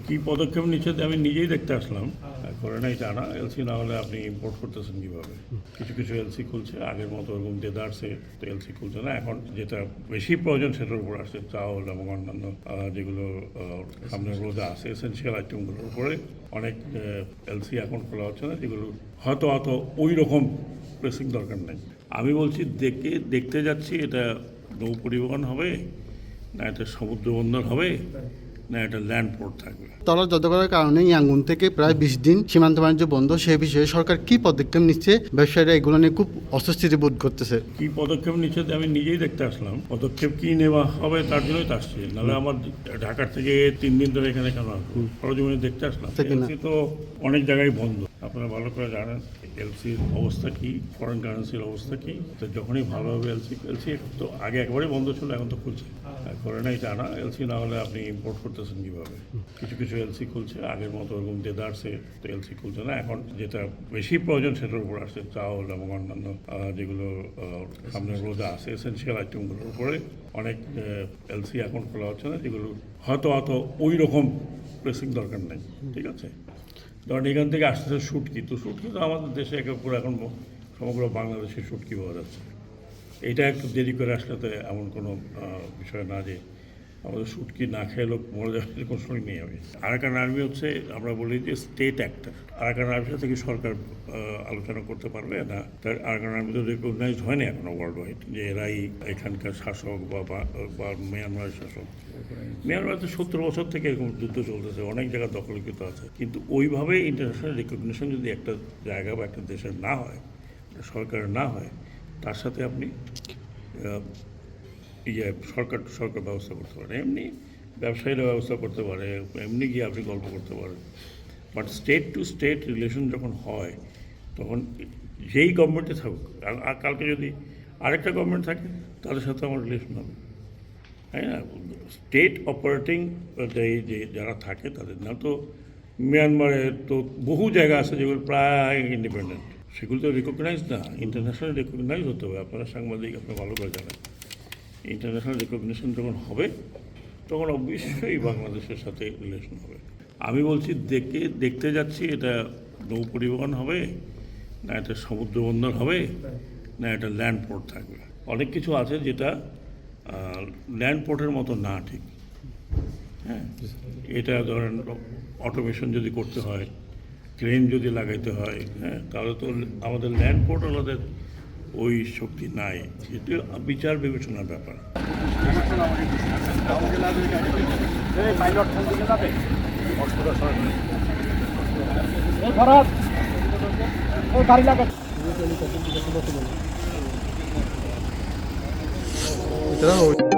কি পদক্ষেপ নিচ্ছে আমি নিজেই দেখতে আসলাম। করে নাই তা না, এলসি না হলে আপনি ইম্পোর্ট করতেছেন কীভাবে? কিছু কিছু এলসি খুলছে, আগের মতো ওরকম দেদারসে তো এলসি খুলছে না। এখন যেটা বেশি প্রয়োজন সেটার উপর আসছে, চাউল এবং অন্যান্য যেগুলো সামনের রোদে আছে এসেন্সিয়াল আইটেমগুলোর উপরে অনেক এলসি এখন খোলা হচ্ছে না, যেগুলো হয়তো ওই রকম প্রেসিং দরকার নেই। আমি বলছি দেখতে যাচ্ছি এটা নৌ পরিবহন হবে, না এটা সমুদ্র বন্দর হবে, না এটা ল্যান্ড পোর্ট থাকবে। তলা যত করার কারণে ইয়াঙ্গুন থেকে প্রায় 20 দিন সীমান্ত বাণিজ্য বন্ধ। সে বিষয়ে সরকার কি পদক্ষেপ নিচ্ছে? ব্যবসায়ীরা এগুলো নিয়ে খুব অস্বস্তিতে বোধ করতেছে। কি পদক্ষেপ নিচ্ছে আমি নিজেই দেখতে আসলাম। পদক্ষেপ কি নেওয়া হবে তার জন্যই তো আসছি, নাহলে আমার ঢাকার থেকে 3 দিন ধরে এখানে কেন আসবো? সরজমিনে দেখতে আসলাম। এলসি তো অনেক জায়গায় বন্ধ, আপনারা ভালো করে জানেন এলসির অবস্থা কি, ফরেন কারেন্সির অবস্থা কি। তো যখনই ভালো হবে এলসি তো আগে একবারে বন্ধ ছিল, এখন তো খুলছে। করে নাই তা না, এলসি না হলে আপনি ইম্পোর্ট করতেছেন কীভাবে? কিছু কিছু এলসি খুলছে, আগের মতো ওরকম দেদারসে তো এলসি খুলছে না। এখন যেটা বেশি প্রয়োজন সেটার উপর আসছে, চাউল এবং অন্যান্য যেগুলো সামনের রোদে আছে এসেন্সিয়াল আইটেমগুলোর উপরে অনেক এলসি এখন খোলা হচ্ছে না, যেগুলো হয়তো ওই রকম প্রেসিং দরকার নেই। ঠিক আছে, ধরেন এখান থেকে আসতেছে শুটকি, তো আমাদের দেশে একের পর এখন সমগ্র বাংলাদেশে শুটকি পাওয়া যাচ্ছে। এটা একটু দেরি করে আসলে তো এমন কোনো বিষয় না যে আমাদের শুটকি না খেয়ে লোক মরে যাবে, এরকম শুনি নেই আমি। আরাকান আর্মি হচ্ছে, আমরা বলি যে স্টেট অ্যাক্টর। আরাকান আর্মির থেকে সরকার আলোচনা করতে পারবে না, তার আরাকান আর্মি তো রেকগনাইজ হয়নি এখনো ওয়ার্ল্ড ওয়াইড যে এরাই এখানকার শাসক বা মিয়ানমারের শাসক। মিয়ানমার তো 70 বছর থেকে এরকম যুদ্ধ চলতেছে, অনেক জায়গা দখলকৃত আছে, কিন্তু ওইভাবে ইন্টারন্যাশনাল রেকগনিশন যদি একটা জায়গা বা একটা দেশের না হয়, সরকারের না হয়, তার সাথে আপনি সরকার ব্যবস্থা করতে পারে, এমনি ব্যবসায়ীরা ব্যবস্থা করতে পারে, এমনি গিয়ে আপনি গল্প করতে পারেন। But state to state relation যখন হয়, তখন যেই গভর্নমেন্টে থাকুক, আর কালকে যদি আরেকটা গভর্নমেন্ট থাকে তাদের সাথে আমার রিলেশন হবে, তাই না? স্টেট অপারেটিং যে যারা থাকে তাদের না, তো মিয়ানমারে তো বহু জায়গা আছে যেগুলো প্রায় ইন্ডিপেন্ডেন্ট, সেগুলো তো রিকগনাইজ না, ইন্টারন্যাশনাল রিকগনাইজ হতে হবে। আপনারা সাংবাদিক, আপনি ভালো করে জানেন, ইন্টারন্যাশনাল রিকগনিশন যখন হবে তখন অবশ্যই বাংলাদেশের সাথে রিলেশন হবে। আমি বলছি দেখতে যাচ্ছি এটা নৌ পরিবহন হবে, না এটা সমুদ্র বন্দর হবে, না এটা ল্যান্ড পোর্ট থাকবে। অনেক কিছু আছে যেটা ল্যান্ড পোর্টের মতো না, ঠিক। হ্যাঁ, এটা ধরেন অটোমেশন যদি করতে হয়, ক্রেন যদি লাগাইতে হয়, হ্যাঁ, তাহলে তো আমাদের ল্যান্ড পোর্ট আমাদের ওই শক্তি নাই। এটা বিচার বিবেচনার ব্যাপার। এটা